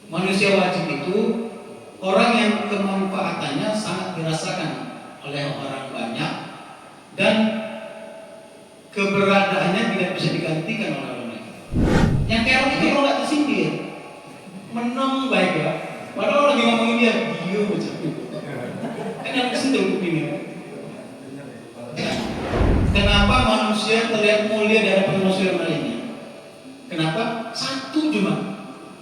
Manusia wajib itu orang yang kemanfaatannya sangat dirasakan oleh orang banyak dan keberadaannya tidak bisa digantikan oleh orang lain. Yang kayak orang itu kalau nggak tersindir, menang baik ya. Padahal lagi ngomongin dia, macam itu. Kan yang tersindir ini. Kenapa manusia terlihat mulia di hadapan manusia yang lainnya? Kenapa? Satu cuma.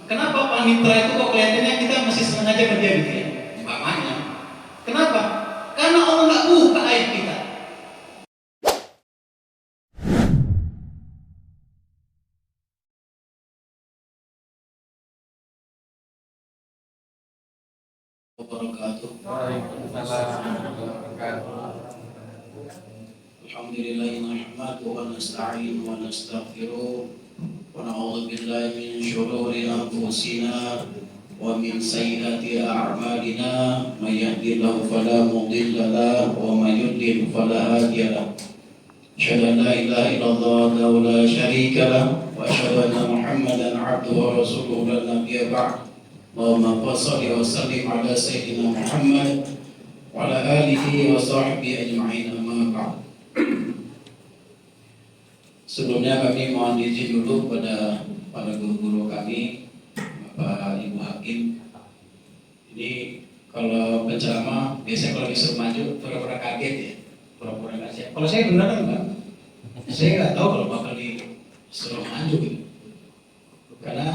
Kenapa panitra itu kok kelihatannya kita masih senang aja sama dia gitu ya? Umpamanya. Kenapa? Karena Allah nggak buka aib kita. Alhamdulillah nahmaduhu wa nasta'inuhu wa nastaghfiruh wa na'udzu billahi min shururi anfusina wa min sayyiati a'malina may yahdihillahu fala mudilla lahu wa may yudlil fala hadiya lahu. Asyhadu an la ilaha illallah wa la syarika lahu wa asyhadu anna Muhammadan 'abduhu wa rasuluhu la nabiyya ba'd. Allahumma shalli wa sallim ala sayyidina Muhammad wa ala alihi wa sahbihi ajma'in, amma ba'd. Sebelumnya kami mohon izin dulu pada para guru-guru kami, Bapak Ibu Hakim. Ini kalau penceramah biasanya kalau disuruh maju pura-pura kaget ya, pura-pura nggak siap. Kalau saya beneran enggak, saya nggak tahu kalau bakal disuruh maju gitu. Karena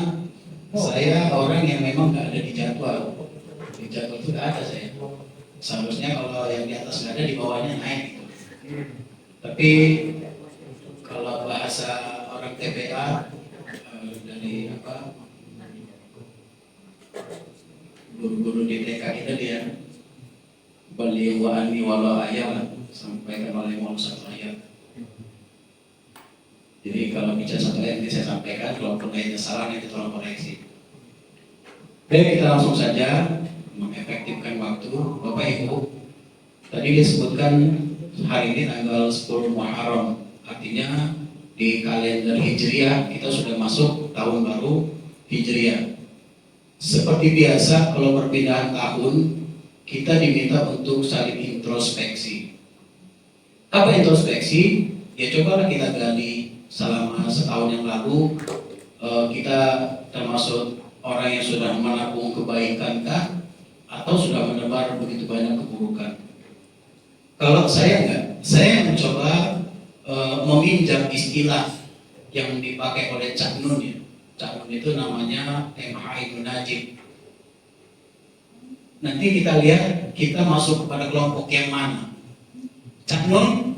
saya orang yang memang nggak ada di jadwal. Di jadwal itu nggak ada saya. Seharusnya kalau yang di atas nggak ada, di bawahnya naik gitu. Tapi kalau bahasa orang TPA dari guru-guru di TK kita dia beli wa'ani walau ayat sampaikan oleh mau satu ayat. Jadi kalau bicara satu ayat saya sampaikan, kalau ayatnya salah nanti tolong koreksi. Baik, kita langsung saja mengefektifkan waktu. Bapak Ibu, tadi disebutkan hari ini tanggal 10 Muharram, artinya di kalender Hijriah kita sudah masuk tahun baru Hijriah. Seperti biasa kalau perpindahan tahun kita diminta untuk saling introspeksi. Apa introspeksi? Ya cobalah kita gali selama setahun yang lalu kita termasuk orang yang sudah menabung kebaikan kah? Atau sudah menebar begitu banyak keburukan? Kalau saya enggak, saya mencoba meminjam istilah yang dipakai oleh Cak Nun ya. Cak Nun itu namanya MH Ibnu Najib. Nanti kita lihat kita masuk kepada kelompok yang mana. Cak Nun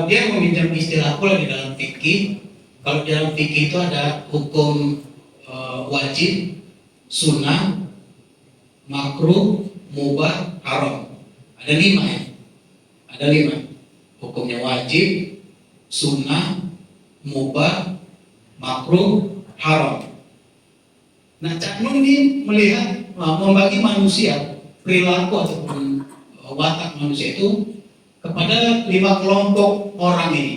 dia meminjam istilah pula di dalam fikih. Kalau di dalam fikih itu ada hukum wajib, sunnah, makruh, mubah, haram. Ada 5 ya. Ada 5. Hukumnya wajib, sunnah, mubah, makruh, haram. Nah, Cak Nun ini melihat membagi manusia, perilaku ataupun watak manusia itu kepada 5 kelompok orang ini.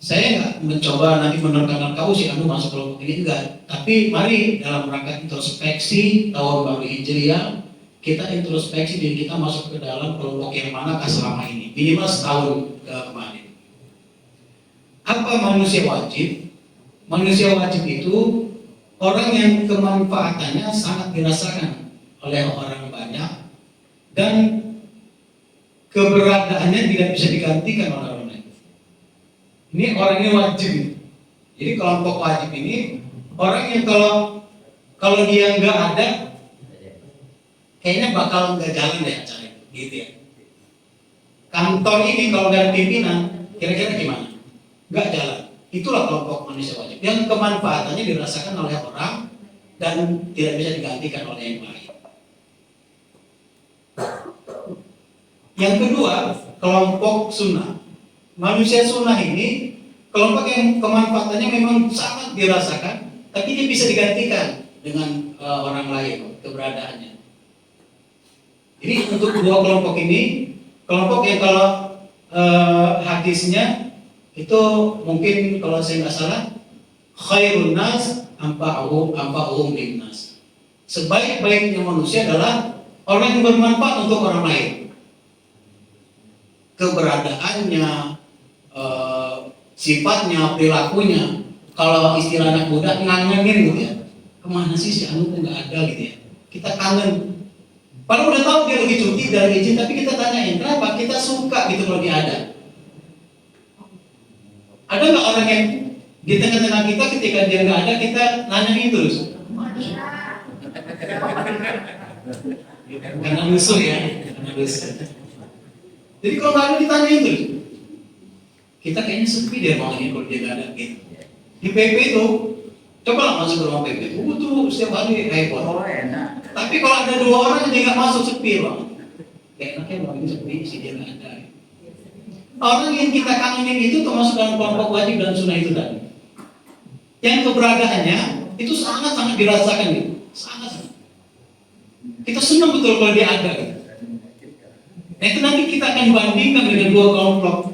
Saya nggak mencoba nanti menerkakan kau si anu masuk kelompok ini, enggak. Tapi mari dalam rangka introspeksi tahun baru Hijriah, kita introspeksi diri kita masuk ke dalam kelompok yang manakah selama ini, minimal setahun kemarin. Apa manusia wajib? Manusia wajib itu orang yang kemanfaatannya sangat dirasakan oleh orang banyak dan keberadaannya tidak bisa digantikan oleh orang lain. Ini orang yang wajib. Jadi kelompok wajib ini orang yang kalau dia nggak ada, kayaknya bakal nggak jalan deh acaranya, gitu ya. Kantor ini kalau nggak ada pimpinan, kira-kira gimana? Nggak jalan. Itulah kelompok manusia wajib yang kemanfaatannya dirasakan oleh orang dan tidak bisa digantikan oleh yang lain. Yang kedua, kelompok sunnah. Manusia sunnah ini kelompok yang kemanfaatannya memang sangat dirasakan, tapi dia bisa digantikan dengan orang lain keberadaannya. Jadi untuk dua kelompok ini, kelompok yang kalau hadisnya itu mungkin kalau saya nggak salah, khairun nas anfa'uhum linnas. Sebaik-baiknya manusia adalah orang yang bermanfaat untuk orang lain. Keberadaannya, sifatnya, perilakunya. Kalau istilah anak muda ngangenin gitu ya. Kemana sih si Anu nggak ada gitu ya. Kita kangen. Padahal udah tahu dia lagi cuti dari izin, tapi kita tanyain kenapa? Kita suka gitu kalau dia ada. Ada nggak orang yang di tengah-tengah kita ketika dia nggak ada kita nanyain terus? Karena musuh ya, karena musuh. Jadi kalau nggak ada ditanyain terus. Kita kayaknya sepi deh mau ini kalau dia nggak ada gitu. Di PP itu, coba lah masuk ke ruang PP. Tuh setiap hari repot. Oh enak. Tapi kalau ada 2 orang yang dia nggak masuk sepi bang. Kayak enaknya bang ini sepi sih dia nggak ada. Orang yang kita kangenin itu termasuk dalam kelompok wajib dan sunnah itu tadi. Yang keberadaannya itu sangat-sangat dirasakan gitu. Sangat-sangat. Kita senang betul kalau dia ada gitu. Nah itu nanti kita akan bandingkan dengan dua kelompok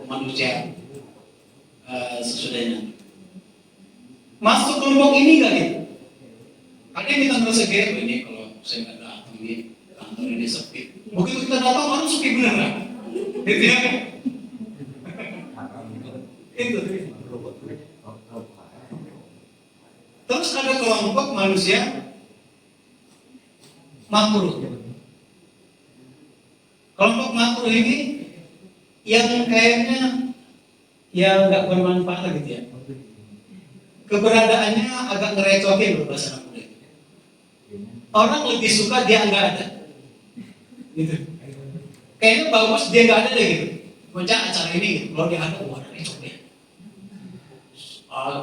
manusia sesudahnya. Masuk kelompok ini nggak gitu? Ada yang kita merasa kayak ini kalau saya nggak datang di kantor ini sepi. Begitu kita datang orang sepi beneran. Itu ya kan? Itu. Terus ada kelompok manusia makruh. Kelompok makruh ini yang kayaknya yang nggak bermanfaat gitu ya. Keberadaannya agak ngerecokin loh bahasa anak muda. Orang lebih suka dia nggak ada. Gitu. Kayaknya bagus dia nggak ada deh gitu. Macam acara ini gitu. Kalau dia ada, wah recok deh.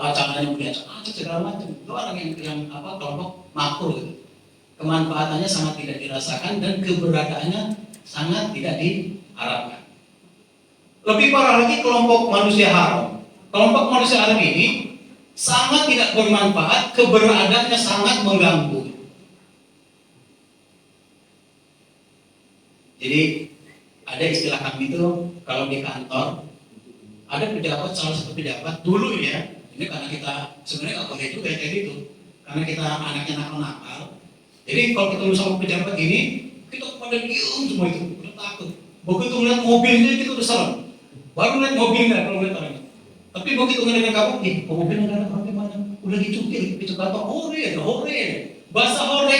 Acaranya punya acara segala macam. Itu orang yang kelompok makruh gitu. Kemanfaatannya sangat tidak dirasakan dan keberadaannya sangat tidak diharapkan. Lebih parah lagi kelompok manusia haram. Kelompok manusia haram ini sangat tidak bermanfaat, keberadaannya sangat mengganggu. Jadi ada istilah kami itu kalau di kantor ada pejabat, salah satu pejabat dulu ya, ini karena kita sebenarnya nggak boleh juga kayak gitu, karena kita anaknya nakal-nakal. Jadi kalau ketemu sama pejabat ini, kita pada diem semua itu, udah takut. Begitu ngeliat mobilnya kita udah serem. Baru ngeliat mobilnya kalau ngeliat orangnya. Tapi begitu ngeliat kamu, mobilnya nggak ada orang mana? Udah dicutil, itu kata hore. Bahasa hore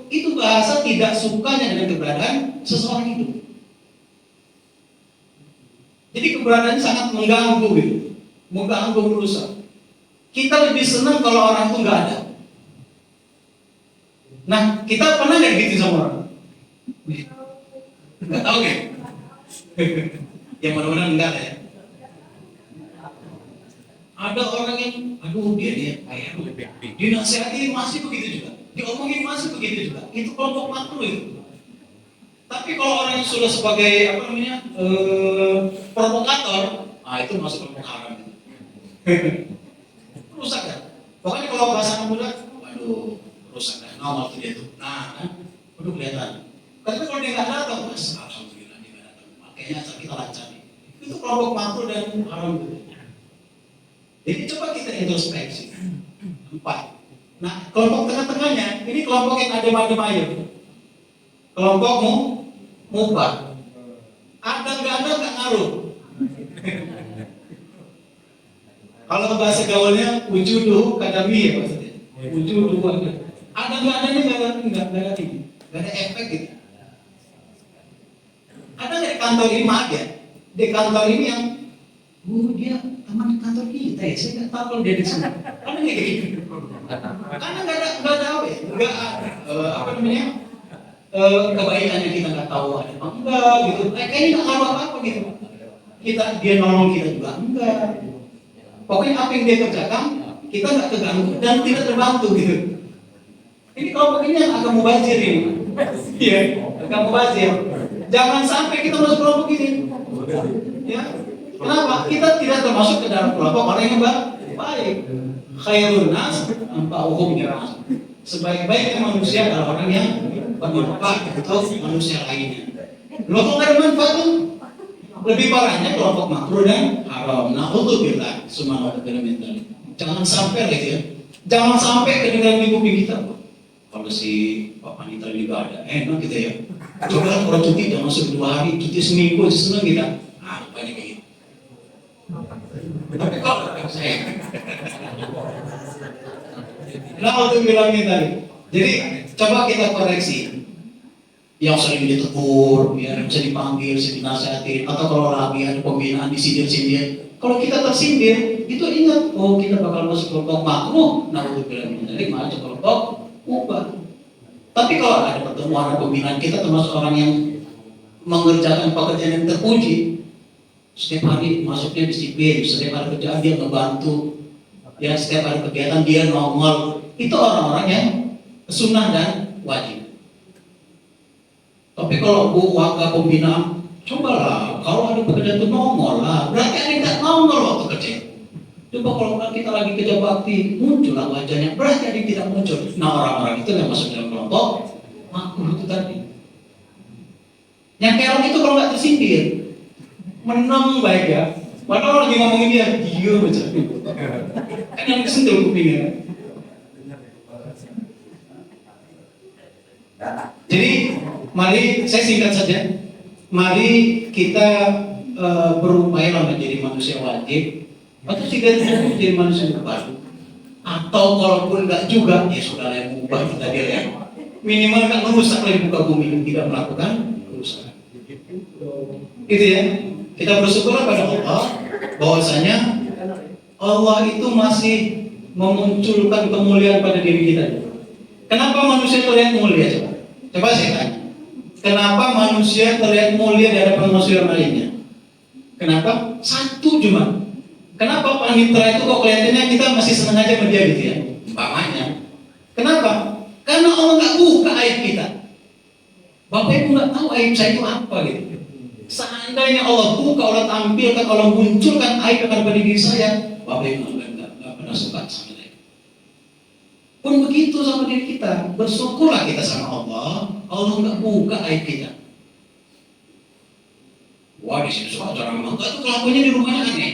itu bahasa tidak sukanya dengan keberadaan seseorang itu. Jadi keberadaannya sangat mengganggu gitu, mengganggu merusak. Kita lebih senang kalau orang itu nggak ada. Nah, kita pernah nggak gitu sama orang? Nggak tahu ya? Ya mudah-mudahan enggak lah ya. Ada orang yang, aduh dia dinasihati masih begitu juga, diomongin masih begitu juga. Itu kelompok makruh itu. Tapi kalau orang yang sudah sebagai provokator, itu masuk kelompok haram. Rusak kan? Pokoknya kalau bahasa anak muda, waduh, rusak kan? Nongol tuh dia tuh. Nah, kan? Udah kelihatan. Tapi kalau dia nggak datang, alhamdulillah dia nggak datang. Makanya kita lancar nih. Itu kelompok makruh dan haram itu. Jadi coba kita introspeksi. 4. Nah, kelompok tengah-tengahnya, ini kelompok yang adem-adem aja. Kelompokmu mubah. Ada nggak ngaruh. Kalau bahasa gaulnya wujuduhu kadami ya maksudnya. Wujuduhu ada nggak adanya nggak ada tinggi, nggak ada efek gitu. Ada di kantor ini maaf ya, di kantor ini yang dia teman kantor kita ya, saya nggak tahu kalau dia di sini. Ada nggak kayak gitu? Karena nggak ada apa ya, nggak kebaikannya kita nggak tahu ada apa enggak gitu. Kayaknya nggak ngaruh apa gitu. Dia nolong kita juga enggak. Pokoknya apa yang dia kerjakan kita nggak terganggu dan tidak terbantu gitu. Ini kelompok ini yang agak mubazir ini. Iya, agak mubazir. Jangan sampai kita masuk kelompok ini. Ya, kenapa? Kita tidak termasuk ke dalam kelompok orang yang baik. Khairun nas anfa'uhum linnas. Sebaik-baiknya manusia adalah orang yang bermanfaat untuk manusia lainnya. Kelompok nggak ada manfaat lebih parahnya kelompok makruh dan haram. Nah, untuk kita semua orang Jangan sampai gitu ya. Jangan sampai kedengaran di kuping kita. Kalau si Pak Panitra ini gak ada, enak gitu ya. Coba kalau cuti jangan masuk 2 hari, cuti seminggu aja seneng kita. Ah, banyak kayak gitu. Tapi kalau saya, nah untuk bilangnya tadi. Jadi coba kita koreksi. Yang sering ditegur, yang bisa dipanggil, bisa dinasihatin, atau kalau lagi ada pembinaan disindir-sindir. Kalau kita tersindir, itu ingat, oh kita bakal masuk kelompok makruh, nah untuk bilangnya tadi masuk kelompok mubah. Tapi kalau ada pertemuan, ada pembinaan, kita termasuk orang yang mengerjakan pekerjaan yang terpuji. Setiap hari masuknya disiplin, setiap hari kerjaan dia ngebantu, ya setiap hari kegiatan dia nongol. Itu orang-orang yang sunnah dan wajib. Tapi kalau warga pembinaan, cobalah kalau ada pekerjaan itu nongol lah. Berarti ada yang nggak nongol waktu kerja. Coba kalau kita lagi kerja bakti, muncullah wajahnya. Berarti ada yang tidak muncul. Nah orang-orang itu yang masuk dalam kelompok makruh itu tadi. Yang kerong itu kalau nggak tersindir, menang baik ya. Padahal lagi ngomongin dia macam itu. Kan yang kesentul kupingnya. Jadi mari saya singkat saja. Mari kita berupaya menjadi manusia wajib atau tidak menjadi manusia baru. Atau kalaupun enggak juga, ya sudah yang ubah kita dia ya. Minimal enggak merusak lagi muka bumi, tidak melakukan kerusakan. Itu ya. Kita bersyukur pada Allah bahwasanya Allah itu masih memunculkan kemuliaan pada diri kita. Kenapa manusia terlihat mulia coba? Coba saya tanya. Kenapa manusia terlihat mulia di hadapan manusia lainnya? Kenapa? Satu cuma. Kenapa panitra itu kok kelihatannya kita masih senang aja sama dia gitu ya? Umpamanya. Kenapa? Karena Allah nggak buka aib kita. Bapak Ibu nggak tahu aib saya itu apa gitu. Seandainya Allah buka, Allah tampilkan, Allah munculkan aib yang ada pada diri saya, Bapak Ibu nggak pernah suka sama saya. Pun begitu sama diri kita, bersyukurlah kita sama Allah, Allah nggak buka aib kita. Wah di sini suka orang mangga tuh kelakuannya di rumahnya aneh.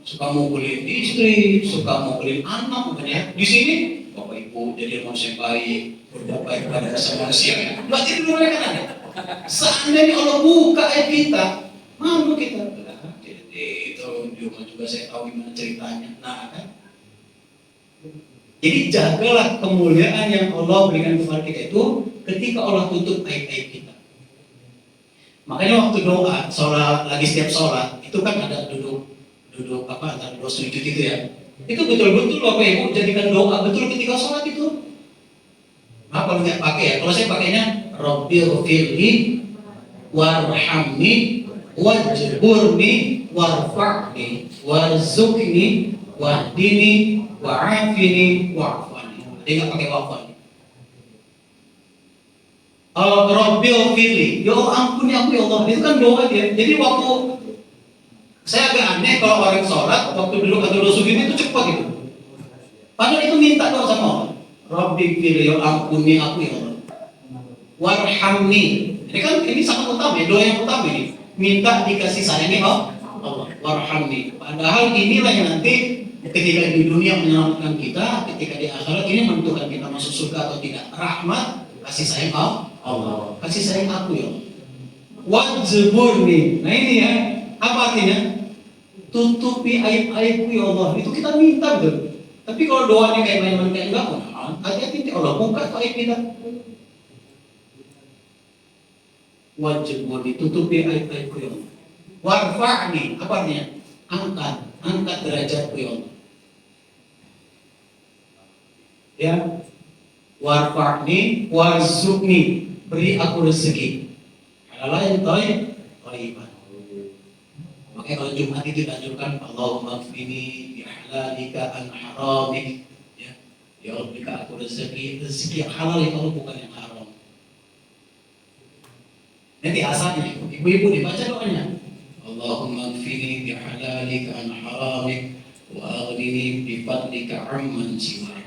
Suka mukulin istri, suka mukulin anak, bukannya di sini Bapak Ibu jadi manusia baik, berbuat baik pada sesama manusia. Nggak jadi rumahnya kan aneh. Seandainya Allah buka aib kita, malu kita. Jadi itu di rumah juga saya tahu gimana ceritanya. Nah kan. Jadi jagalah kemuliaan yang Allah berikan kepada kita itu ketika Allah tutup aib-aib kita. Makanya waktu doa, sholat, lagi setiap sholat, itu kan ada duduk apa antara dua sujud itu ya. Itu betul-betul Bapak Ibu jadikan doa betul ketika sholat itu. Nah kalau nggak pakai ya, kalau saya pakainya Rabbighfirli warhamni wajburni warfa'ni warzuqni wahdini wa'afini wa'afani. Dia nggak pakai wa'afani. Rabbighfirli, ya Allah ampuni aku ya Allah. Itu kan doa dia. Jadi waktu saya agak aneh kalau orang sholat waktu duduk atau duduk sujud itu cepat gitu. Padahal itu minta doa sama Allah. Rabbighfirli, ya ampuni aku ya Allah. Warhamni. Ini kan ini sangat utama ya, doa yang utama ini. Minta dikasih sayangi Allah. Warhamni. Padahal inilah yang nanti ketika di dunia menyelamatkan kita, ketika di akhirat ini menentukan kita masuk surga atau tidak. Rahmat, kasih sayang Allah, kasih sayang aku ya. Wajburni. Nah ini ya, apa artinya? Tutupi aib-aibku ya Allah. Itu kita minta betul. Tapi kalau doanya kayak main-main kayak enggak, hati-hati Allah buka aib kita. Wajburni, tutupi aib-aibku ya Allah. Warfa'ni, apa artinya? Angkat derajatku ya Allah. Ya, warfa'ni warzuqni, beri aku rezeki. Halal yang thayyiban. Makanya kalau Jumat itu dianjurkan Allahumma kfini bihalalika an haramik. Ya Allah berikan aku rezeki yang halal ya Allah, bukan yang haram. Nanti asalnya ibu-ibu dibaca doanya. Allahumma kfini bihalalika an haramik wa aghnini bifadlika amman siwak.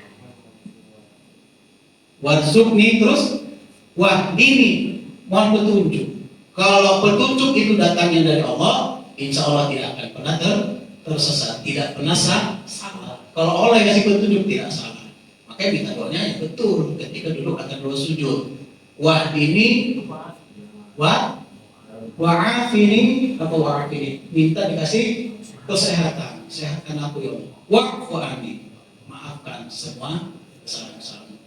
Warzuqni, terus wahdini, mohon petunjuk. Kalau petunjuk itu datangnya dari Allah, insya Allah tidak akan pernah tersesat, tidak pernah salah. Kalau Allah yang kasih petunjuk tidak salah. Makanya minta doanya yang betul ketika duduk atau dua sujud. Wahdini wa'afini atau wa'afini, minta dikasih kesehatan, sehatkan aku ya Allah. Wa'fu anni, maafkan semua kesalahan-kesalahan.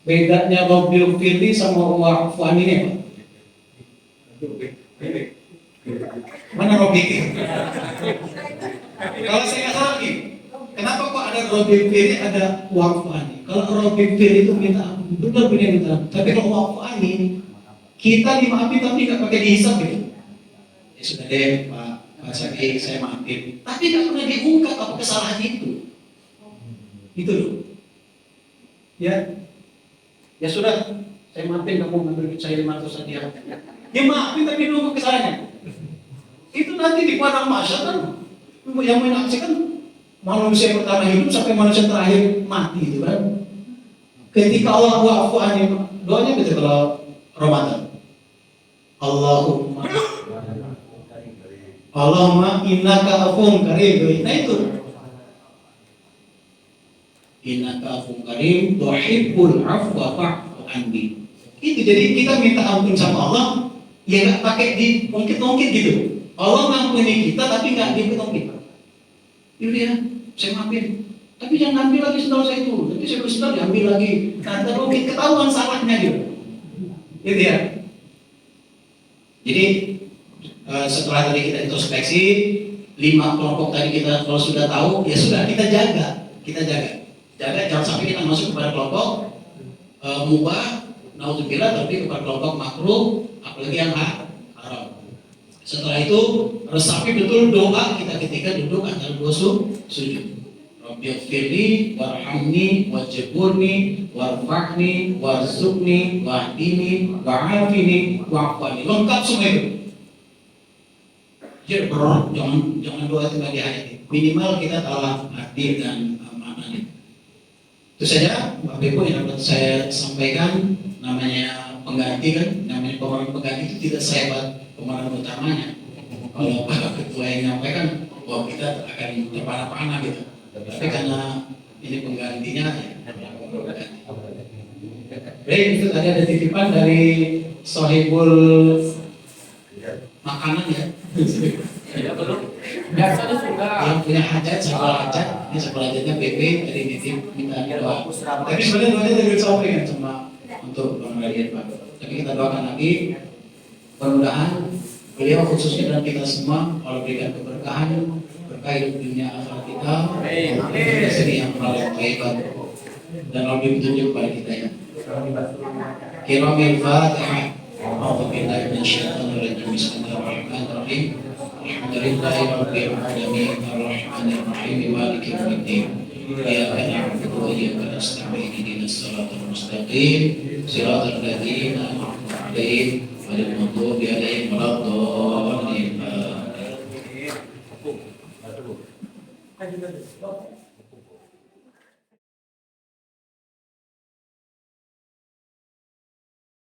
Bedanya Rabbil Firli sama wa'fu anni ini apa? Mana Rabbil? Kalau saya nggak salah lagi, kenapa kok ada Rabbil Firli, ada wa'fu anni? Kalau Rabbil Firli itu minta benar-benar minta, tapi kalau wa'fu anni kita dimaafin tapi nggak pakai dihisap gitu. Ya sudah deh Pak Syakir, saya maafin. Tapi nggak pernah diungkap apa kesalahan itu. Itu loh. Ya sudah, saya maafin kamu ngambil duit saya 500 aja. Ya maafin tapi nunggu kesalahannya. Itu nanti di padang mahsyar kan yang menyaksikan manusia pertama hidup sampai manusia terakhir mati itu kan. Ketika Allah wa'fu anni, doanya betul kalau Ramadan. Allahumma innaka afuwwun karim. Nah itu. Innaka afuwwun karim tuhibbul afwa fa'fu anni. Itu jadi kita minta ampun sama Allah, ya nggak pakai diungkit-ungkit gitu. Allah ngampuni kita tapi nggak diungkit-ungkit. Itu dia, saya maafin. Tapi jangan ambil lagi sendal saya itu. Nanti saya beli sendal diambil lagi. Nah, terus ketahuan salahnya gitu. Gitu ya. Jadi setelah tadi kita introspeksi 5 kelompok tadi kita kalau sudah tahu ya sudah kita jaga jangan sampai kita masuk kepada kelompok mubah, naudzubillah, tapi kepada kelompok makruh, apalagi yang haram. Setelah itu resapi betul doa kita ketika duduk antara dua sujud. Rabbighfirli warhamni wajburni warfa'ni warzuqni wahdini wa'afini wa'afani. Lengkap semua itu. Jadi jangan doa itu nggak dihayati. Minimal kita tahu arti dan maknanya. Itu saja Bapak Ibu yang dapat saya sampaikan. Namanya pengganti kan, namanya pemeran pengganti itu tidak sehebat pemeran utamanya. Kalau Pak Ketua yang menyampaikan, wah kita akan terpana-pana gitu. Tapi karena ini penggantinya ya pengganti. Baik, itu tadi ada titipan dari Sohibul makanan ya. Ya belum. Biasanya sudah. Yang punya hajat, ini sekolah hajatnya PP dari nitip minta doa. Tapi sebenarnya doanya dari sampaikan cuma untuk pengalian Pak. Tapi kita doakan lagi, mudah-mudahan beliau khususnya dan kita semua Allah berikan keberkahan, berkah hidup dunia akhirat kita, rezeki yang paling baik dan lebih petunjuk kepada kita ya. Kiramil Fatihah. A'udzu billahi minasyaitonir rajim. Bismillahirrahmanirrahim. Alhamdulillahi rabbil alamin arrahmanir rahim maliki yaumiddin. Iyyaka na'budu wa iyyaka nasta'in ihdinas siratal mustaqim siratal ladzina an'amta 'alaihim ghairil maghdubi 'alaihim waladdallin.